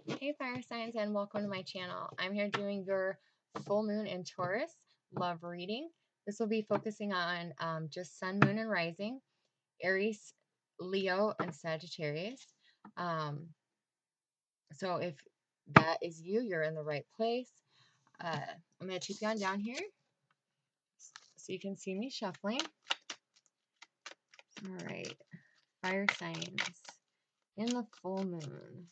Hey fire signs, and welcome to my channel. I'm here doing your full moon in Taurus love reading. This will be focusing on just sun, moon, and rising, Aries, Leo, and Sagittarius. So if that is you, you're in the right place. I'm going to keep you on down here so you can see me shuffling. All right, fire signs in the full moon.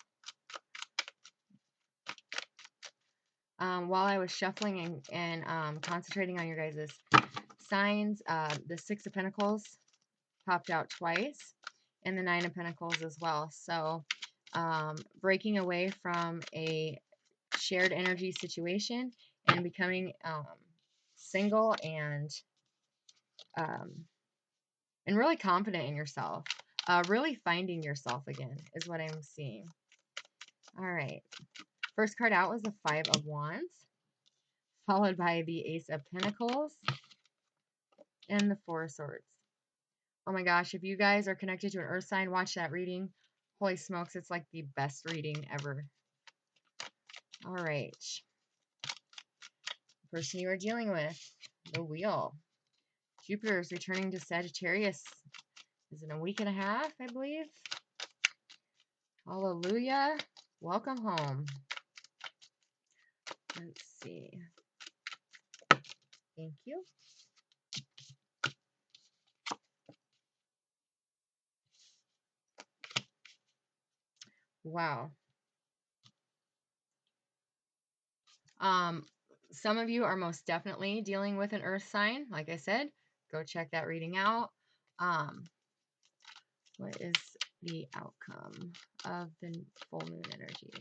While I was shuffling and concentrating on your guys' signs, the Six of Pentacles popped out twice, and the Nine of Pentacles as well. So breaking away from a shared energy situation and becoming single and really confident in yourself. Really finding yourself again is what I'm seeing. All right. First card out was the Five of Wands, followed by the Ace of Pentacles and the Four of Swords. Oh my gosh, if you guys are connected to an earth sign, watch that reading. Holy smokes, it's like the best reading ever. All right. Person you are dealing with, the Wheel. Jupiter is returning to Sagittarius. Is it a week and a half, I believe? Hallelujah. Welcome home. Let's see. Thank you. Wow. Some of you are most definitely dealing with an earth sign. Like I said, go check that reading out. What is the outcome of the full moon energy?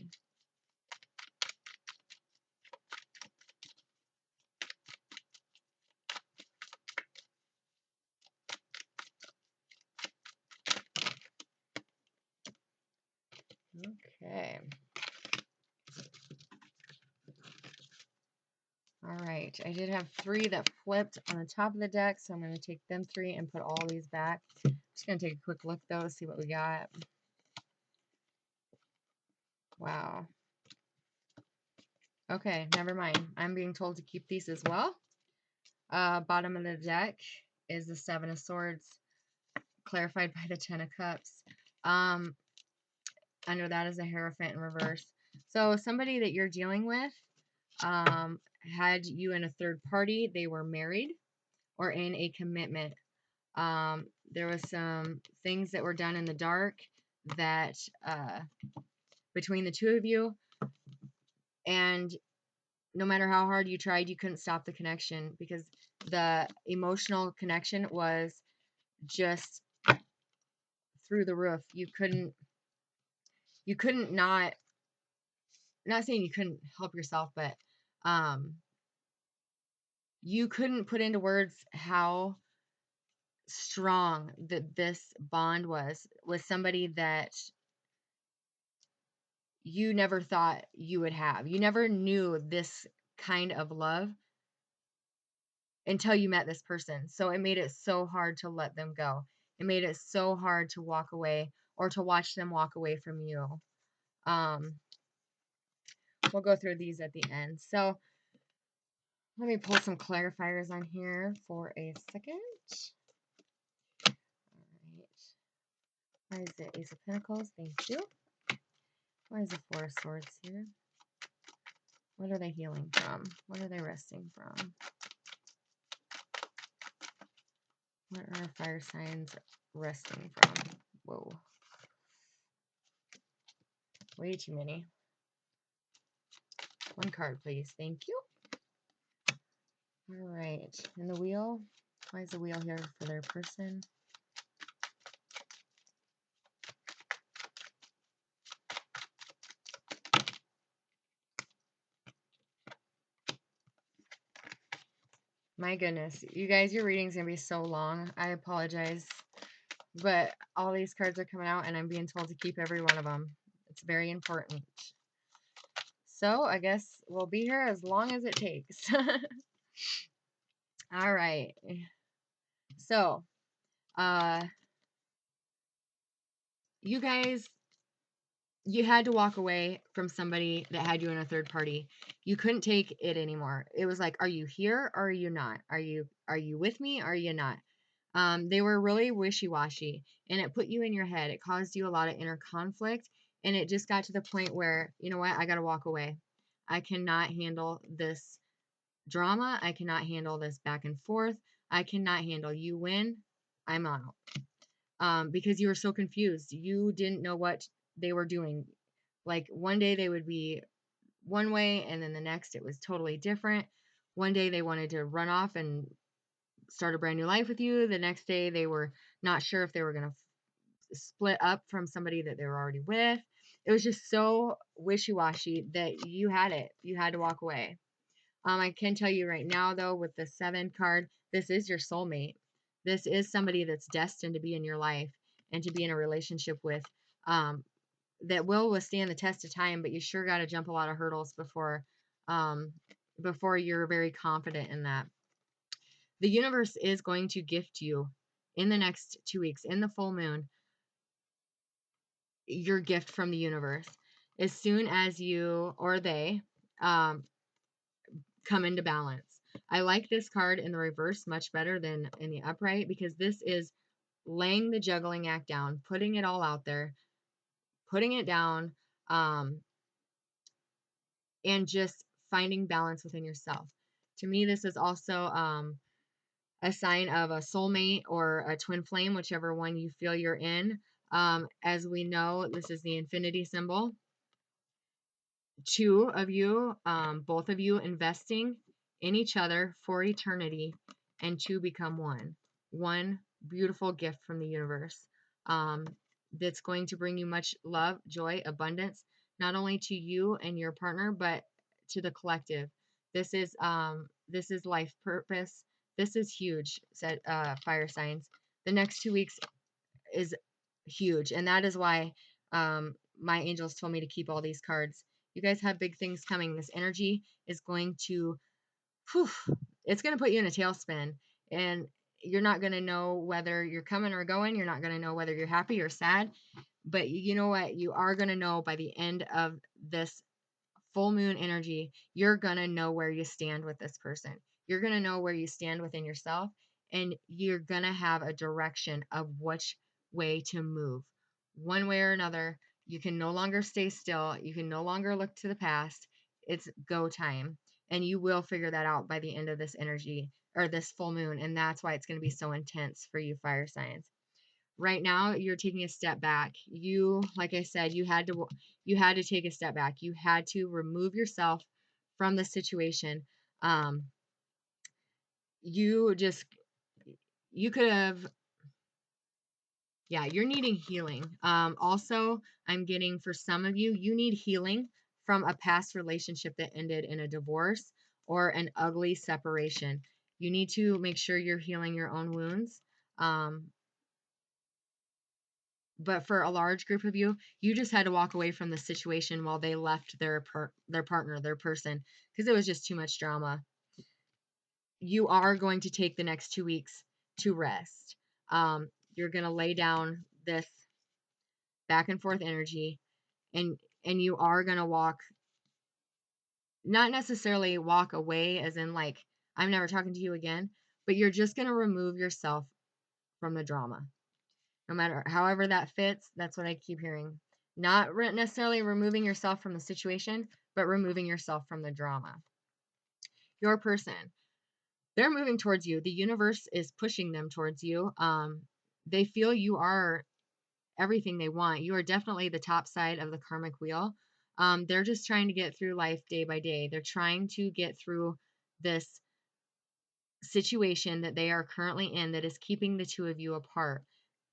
Okay. All right. I did have 3 that flipped on the top of the deck, so I'm going to take them 3 and put all these back. Just going to take a quick look, though, to see what we got. Wow. Okay, never mind. I'm being told to keep these as well. Bottom of the deck is the Seven of Swords, clarified by the Ten of Cups. Under that is a Hierophant in reverse. So somebody that you're dealing with had you in a third party. They were married or in a commitment. There was some things that were done in the dark that between the two of you, and no matter how hard you tried, you couldn't stop the connection because the emotional connection was just through the roof. You couldn't not saying you couldn't help yourself, but you couldn't put into words how strong that this bond was with somebody that you never thought you would have. You never knew this kind of love until you met this person. So it made it so hard to let them go. It made it so hard to walk away or to watch them walk away from you. We'll go through these at the end. So let me pull some clarifiers on here for a second. All right. Why is it Ace of Pentacles? Thank you. Why is the Four of Swords here? What are they healing from? What are they resting from? What are fire signs resting from? Whoa. Way too many. One card, please. Thank you. All right. And the Wheel. Why is the Wheel here for their person? My goodness. You guys, your reading's going to be so long. I apologize. But all these cards are coming out, and I'm being told to keep every one of them. It's very important. So I guess we'll be here as long as it takes. All right. So, you guys, you had to walk away from somebody that had you in a third party. You couldn't take it anymore. It was like, are you here or are you not? Are you with me or are you not? They were really wishy-washy, and it put you in your head. It caused you a lot of inner conflict, and it just got to the point where, you know what, I got to walk away. I cannot handle this drama. I cannot handle this back and forth. I cannot handle you win, I'm out. Because you were so confused. You didn't know what they were doing. Like one day they would be one way, and then the next it was totally different. One day they wanted to run off and start a brand new life with you. The next day they were not sure if they were going to split up from somebody that they were already with. It was just so wishy-washy that you had it. You had to walk away. I can tell you right now, though, with the 7 card, this is your soulmate. This is somebody that's destined to be in your life and to be in a relationship with, um, that will withstand the test of time. But you sure got to jump a lot of hurdles um, before you're very confident in that. The universe is going to gift you in the next 2 weeks, in the full moon, your gift from the universe. As soon as you or they um, come into balance. I like this card in the reverse much better than in the upright, because this is laying the juggling act down, putting it all out there, putting it down, um, and just finding balance within yourself. To me, this is also a sign of a soulmate or a twin flame, whichever one you feel you're in. As we know, this is the infinity symbol. 2 of you, both of you investing in each other for eternity, and 2 become one. One beautiful gift from the universe, um, that's going to bring you much love, joy, abundance, not only to you and your partner, but to the collective. This is life purpose. This is huge, said fire signs. The next 2 weeks is huge. And that is why my angels told me to keep all these cards. You guys have big things coming. This energy is going to, whew, it's going to put you in a tailspin. And you're not going to know whether you're coming or going. You're not going to know whether you're happy or sad. But you know what? You are going to know by the end of this full moon energy, you're going to know where you stand with this person. You're going to know where you stand within yourself, and you're going to have a direction of which way to move. One way or another, you can no longer stay still. You can no longer look to the past. It's go time. And you will figure that out by the end of this energy or this full moon. And that's why it's going to be so intense for you fire signs. Right now you're taking a step back. You, like I said, you had to take a step back. You had to remove yourself from the situation. um you just you could have, yeah, you're needing healing. Also, I'm getting, for some of you, you need healing from a past relationship that ended in a divorce or an ugly separation. You need to make sure you're healing your own wounds. um But for a large group of you, you just had to walk away from the situation while they left their partner, their person, because it was just too much drama. You are going to take the next 2 weeks to rest. You're going to lay down this back and forth energy, and you are going to walk, not necessarily walk away as in like I'm never talking to you again, but you're just going to remove yourself from the drama. No matter however that fits, that's what I keep hearing. Not necessarily removing yourself from the situation, but removing yourself from the drama. Your person, they're moving towards you. The universe is pushing them towards you. They feel you are everything they want. You are definitely the top side of the karmic wheel. They're just trying to get through life day by day. They're trying to get through this situation that they are currently in that is keeping the 2 of you apart.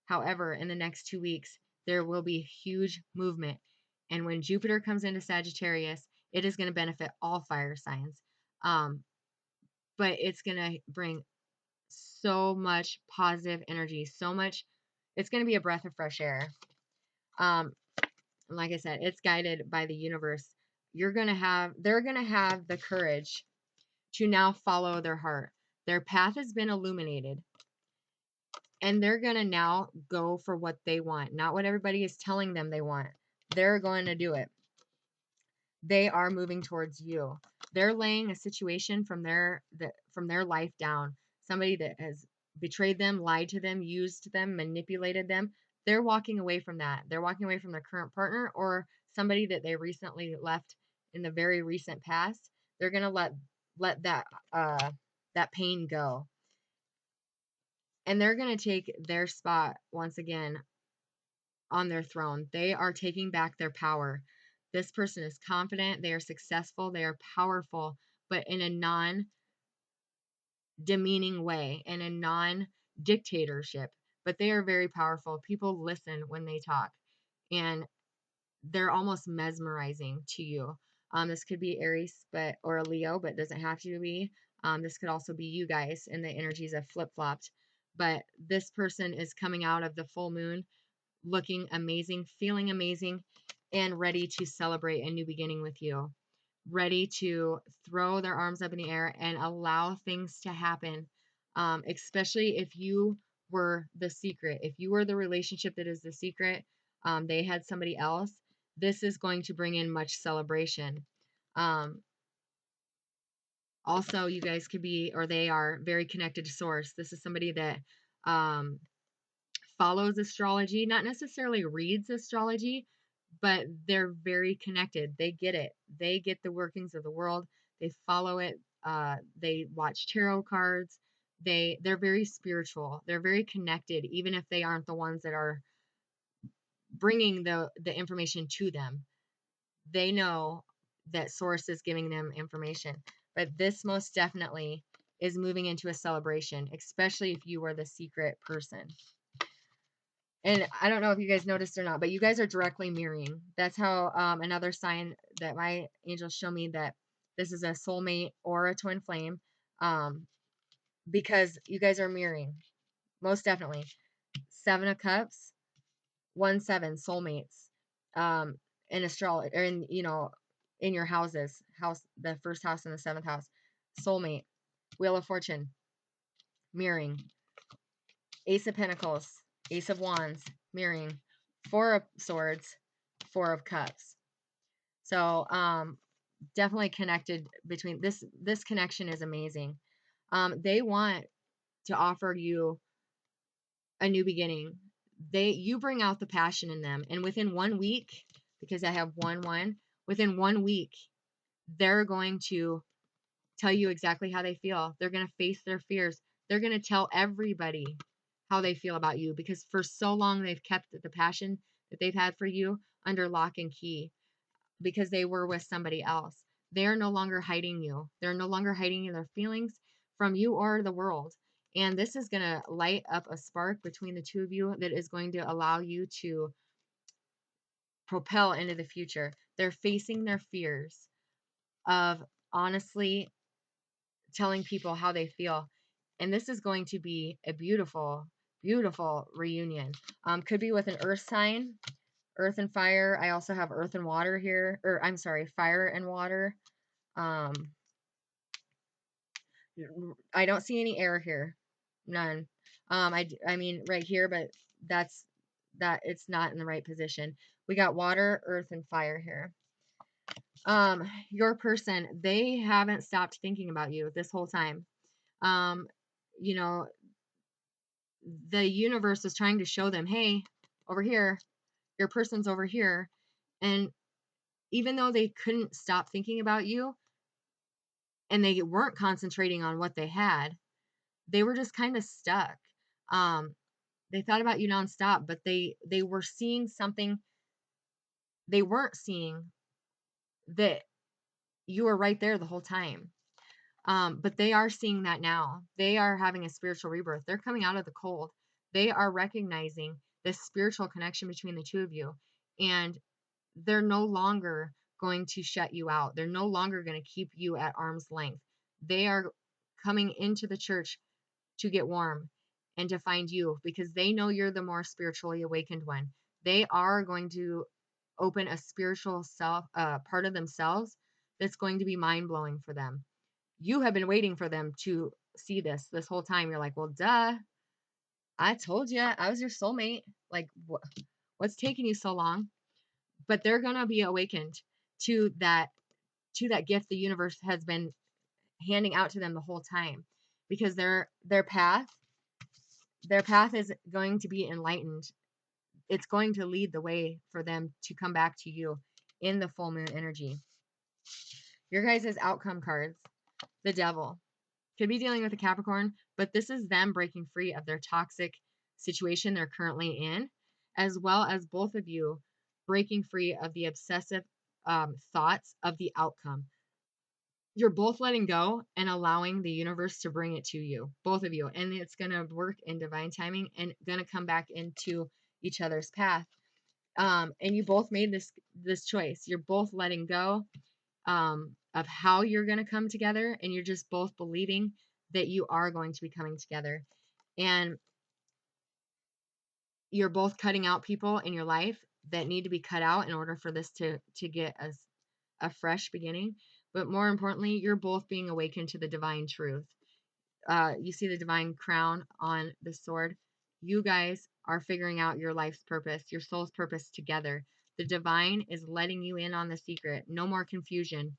However, in the next 2 weeks, there will be huge movement. And when Jupiter comes into Sagittarius, it is going to benefit all fire signs. Um, but it's going to bring so much positive energy, so much. It's going to be a breath of fresh air. Um, like I said, it's guided by the universe. They're going to have the courage to now follow their heart. Their path has been illuminated. And they're going to now go for what they want, not what everybody is telling them they want, They're going to do it. They are moving towards you. They're laying a situation from their life down. Somebody that has betrayed them, lied to them, used them, manipulated them. They're walking away from that. They're walking away from their current partner or somebody that they recently left in the very recent past. They're gonna let that pain go, and they're gonna take their spot once again on their throne. They are taking back their power. This person is confident, they are successful, they are powerful, but in a non demeaning way, in a non dictatorship. But they are very powerful. People listen when they talk, and they're almost mesmerizing to you. This could be Aries, or a Leo, but doesn't have to be. This could also be you guys, and the energies have flip flopped. But this person is coming out of the full moon looking amazing, feeling amazing, and ready to celebrate a new beginning with you. Ready to throw their arms up in the air and allow things to happen. Especially if you were the secret, if you were the relationship that is the secret, they had somebody else. This is going to bring in much celebration. Um, Also, you guys could be, or they are very connected to source. This is somebody that um, follows astrology, not necessarily reads astrology, but they're very connected. They get it. They get the workings of the world. They follow it. They watch tarot cards. They're very spiritual. They're very connected, even if they aren't the ones that are bringing the information to them. They know that source is giving them information. But this most definitely is moving into a celebration, especially if you are the secret person. And I don't know if you guys noticed or not, but you guys are directly mirroring. That's how another sign that my angels show me that this is a soulmate or a twin flame, um, because you guys are mirroring. Most definitely. 7 of Cups, 1-7, soulmates. In astrology, or in your houses, the first house and the seventh house, soulmate. Wheel of Fortune, mirroring. Ace of Pentacles, Ace of Wands, mirroring. 4 of Swords, 4 of Cups. So definitely connected between this connection is amazing. They want to offer you a new beginning. You bring out the passion in them, and within 1 week, because I have 1-1, within 1 week, they're going to tell you exactly how they feel. They're going to face their fears. They're going to tell everybody how they feel about you, because for so long they've kept the passion that they've had for you under lock and key because they were with somebody else. They're no longer hiding you. They're no longer hiding their feelings from you or the world. And this is going to light up a spark between the two of you that is going to allow you to propel into the future. They're facing their fears of honestly telling people how they feel. And this is going to be a beautiful, beautiful reunion. Could be with an earth sign, earth and fire. I also have earth and water here, or I'm sorry, fire and water. Um, I don't see any air here, none. I mean right here, but that it's not in the right position. We got water, earth, and fire here. Your person, they haven't stopped thinking about you this whole time. Um, you know, the universe is trying to show them, hey, over here, your person's over here. And even though they couldn't stop thinking about you and they weren't concentrating on what they had, they were just kind of stuck. Um, they thought about you nonstop, but they were seeing something they weren't seeing, that you were right there the whole time. But they are seeing that now. They are having a spiritual rebirth. They're coming out of the cold. They are recognizing this spiritual connection between the two of you. And they're no longer going to shut you out. They're no longer going to keep you at arm's length. They are coming into the church to get warm and to find you, because they know you're the more spiritually awakened one. They are going to open a spiritual part of themselves that's going to be mind blowing for them. You have been waiting for them to see this whole time. You're like, well, duh. I told you I was your soulmate. Like, what's taking you so long? but they're going to be awakened to that gift the universe has been handing out to them the whole time, because their path is going to be enlightened. It's going to lead the way for them to come back to you in the full moon energy. Your guys' outcome cards, the Devil. Could be dealing with a Capricorn, but this is them breaking free of their toxic situation they're currently in, as well as both of you breaking free of the obsessive thoughts of the outcome. You're both letting go and allowing the universe to bring it to you, both of you, and it's going to work in divine timing and going to come back into each other's path. And you both made this choice. You're both letting go of how you're going to come together, and you're just both believing that you are going to be coming together. And you're both cutting out people in your life that need to be cut out in order for this to get a fresh beginning. But more importantly, you're both being awakened to the divine truth. You see the divine crown on the sword. You guys are figuring out your life's purpose, your soul's purpose together. The divine is letting you in on the secret. No more confusion.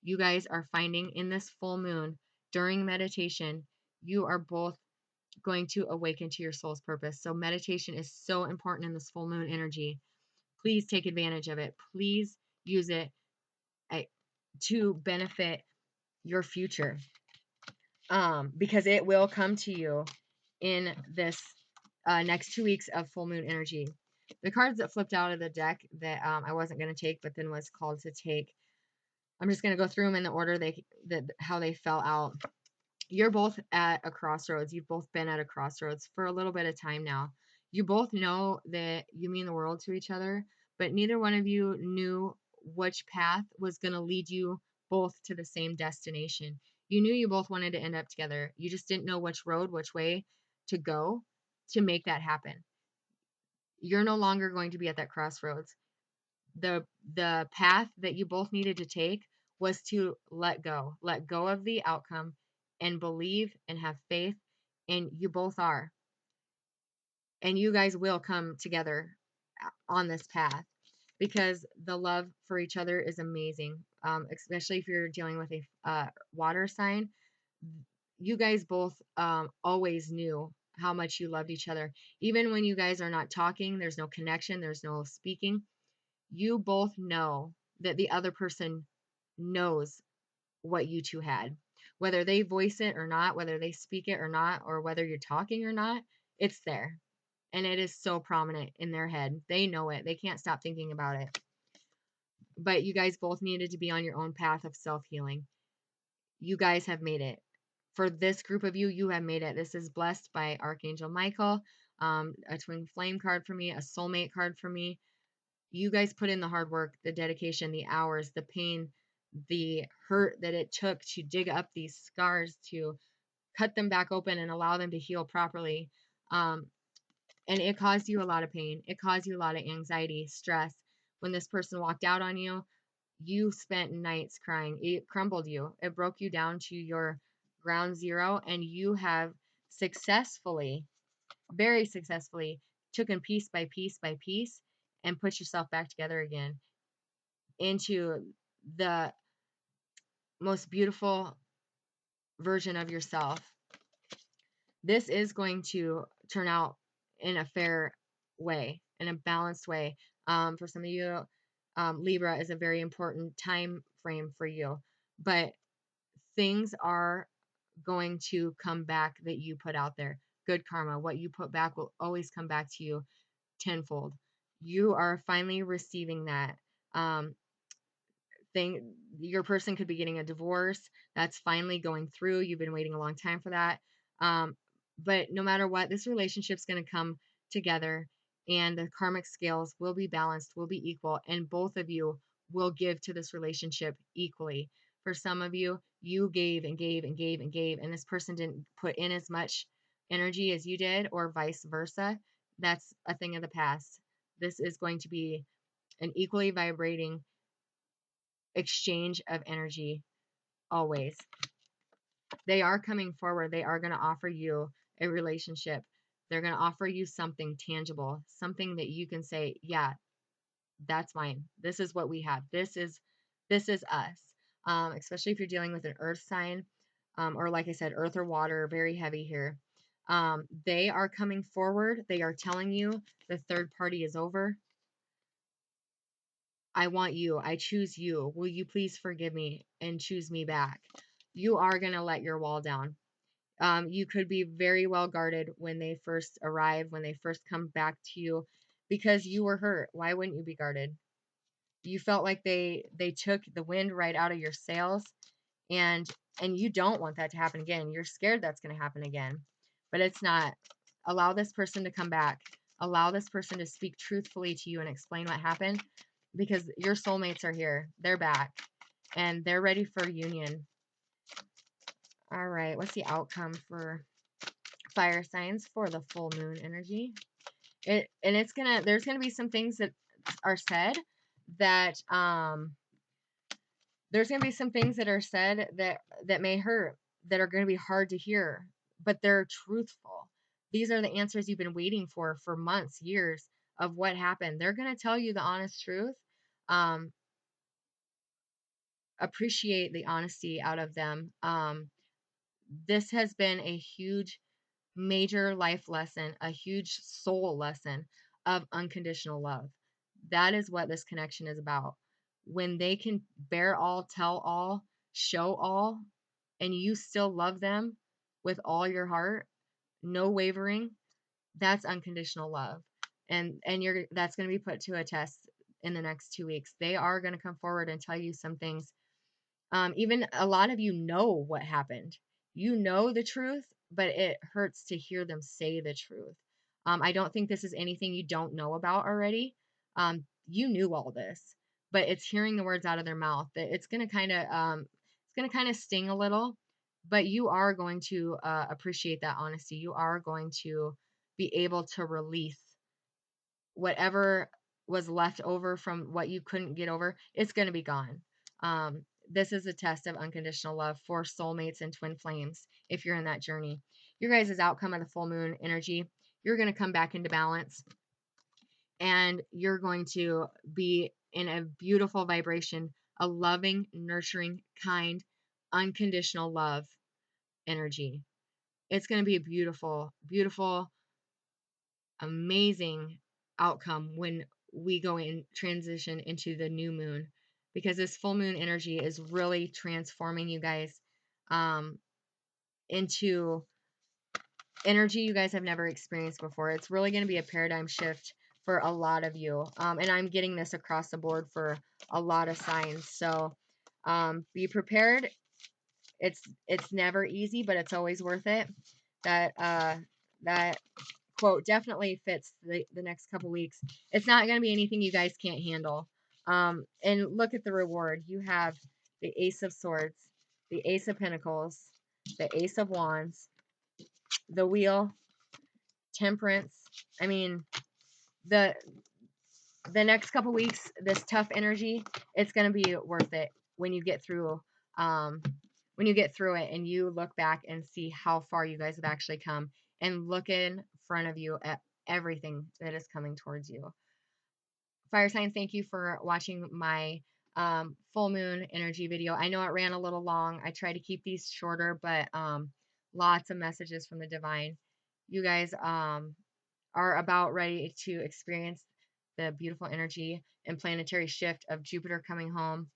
You guys are finding in this full moon during meditation, you are both going to awaken to your soul's purpose. So meditation is so important in this full moon energy. Please take advantage of it. Please use it to benefit your future, because it will come to you in this next 2 weeks of full moon energy. The cards that flipped out of the deck that I wasn't going to take, but then was called to take, I'm just going to go through them in the order how they fell out. You're both at a crossroads. You've both been at a crossroads for a little bit of time now. You both know that you mean the world to each other, but neither one of you knew which path was going to lead you both to the same destination. You knew you both wanted to end up together. You just didn't know which road, which way to go to make that happen. You're no longer going to be at that crossroads. The path that you both needed to take was to let go of the outcome and believe and have faith, and you both are, and you guys will come together on this path, because the love for each other is amazing, especially if you're dealing with a water sign. You guys both always knew how much you loved each other, even when you guys are not talking, there's no connection, there's no speaking. You both know that the other person knows what you two had. Whether they voice it or not, whether they speak it or not, or whether you're talking or not, it's there. And it is so prominent in their head. They know it. They can't stop thinking about it. But you guys both needed to be on your own path of self-healing. You guys have made it. For this group of you, you have made it. This is blessed by Archangel Michael, a twin flame card for me, a soulmate card for me. You guys put in the hard work, the dedication, the hours, the pain, the hurt that it took to dig up these scars, to cut them back open and allow them to heal properly. And it caused you a lot of pain. It caused you a lot of anxiety, stress. When this person walked out on you, you spent nights crying. It crumbled you. It broke you down to your ground zero, and you have successfully, very successfully, taken piece by piece by piece and put yourself back together again into the most beautiful version of yourself. This is going to turn out in a fair way, in a balanced way. For some of you, Libra is a very important time frame for you, but things are going to come back that you put out there. Good karma, what you put back will always come back to you tenfold. You are finally receiving that. Thing, your person could be getting a divorce that's finally going through. You've been waiting a long time for that. But no matter what, this relationship's going to come together, and the karmic scales will be balanced, will be equal, and both of you will give to this relationship equally. For some of you, you gave and gave and gave and gave, and this person didn't put in as much energy as you did, or vice versa. That's a thing of the past. This is going to be an equally vibrating exchange of energy always. They are coming forward. They are going to offer you a relationship. They're going to offer you something tangible, something that you can say, yeah, That's mine. This is what we have. This is us. Especially if you're dealing with an earth sign, or like I said, earth or water, very heavy here. They are coming forward. They are telling you the third party is over. I want you. I choose you. Will you please forgive me and choose me back? You are going to let your wall down. You could be very well guarded when they first arrive, when they first come back to you, because you were hurt. Why wouldn't you be guarded? You felt like they took the wind right out of your sails, and you don't want that to happen again. You're scared that's going to happen again, but it's not. Allow this person to come back. Allow this person to speak truthfully to you and explain what happened, because your soulmates are here. They're back and they're ready for union. All right, what's the outcome for fire signs for the full moon energy? There's gonna be some things that are said that there's going to be some things that are said that may hurt, that are going to be hard to hear, but they're truthful. These are the answers you've been waiting for months, years, of what happened. They're going to tell you the honest truth. um Appreciate the honesty out of them. This has been a huge, major life lesson, a huge soul lesson of unconditional love. That is what this connection is about. When they can bear all, tell all, show all, and you still love them with all your heart, no wavering, that's unconditional love. And you're that's going to be put to a test in the next 2 weeks. They are going to come forward and tell you some things. Even a lot of you know what happened. You know the truth, but it hurts to hear them say the truth. I don't think this is anything you don't know about already. You knew all this, but it's hearing the words out of their mouth that it's gonna kind of sting a little. But you are going to appreciate that honesty. You are going to be able to release whatever was left over from what you couldn't get over. It's going to be gone. This is a test of unconditional love for soulmates and twin flames. If you're in that journey, your guys' outcome of the full moon energy, you're going to come back into balance, and you're going to be in a beautiful vibration, a loving, nurturing, kind, unconditional love energy. It's going to be a beautiful, beautiful, amazing outcome when we go in transition into the new moon, because this full moon energy is really transforming you guys into energy you guys have never experienced before. It's really going to be a paradigm shift for a lot of you, and I'm getting this across the board for a lot of signs. So be prepared. It's never easy, but it's always worth it. That quote definitely fits the next couple weeks. It's not going to be anything you guys can't handle. And look at the reward. You have the Ace of Swords, the Ace of Pentacles, the Ace of Wands, the Wheel, Temperance. I mean, the the next couple weeks, this tough energy, it's going to be worth it when you get through. Um, when you get through it and you look back and see how far you guys have actually come, and look in front of you at everything that is coming towards you. Fire signs, thank you for watching my full moon energy video. I know it ran a little long. I try to keep these shorter, but lots of messages from the divine. You guys are about ready to experience the beautiful energy and planetary shift of Jupiter coming home,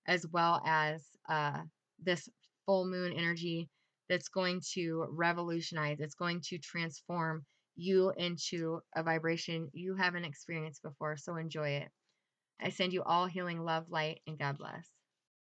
as well as this full moon energy that's going to revolutionize. It's going to transform you into a vibration you haven't experienced before. So enjoy it. I send you all healing, love, light, and God bless.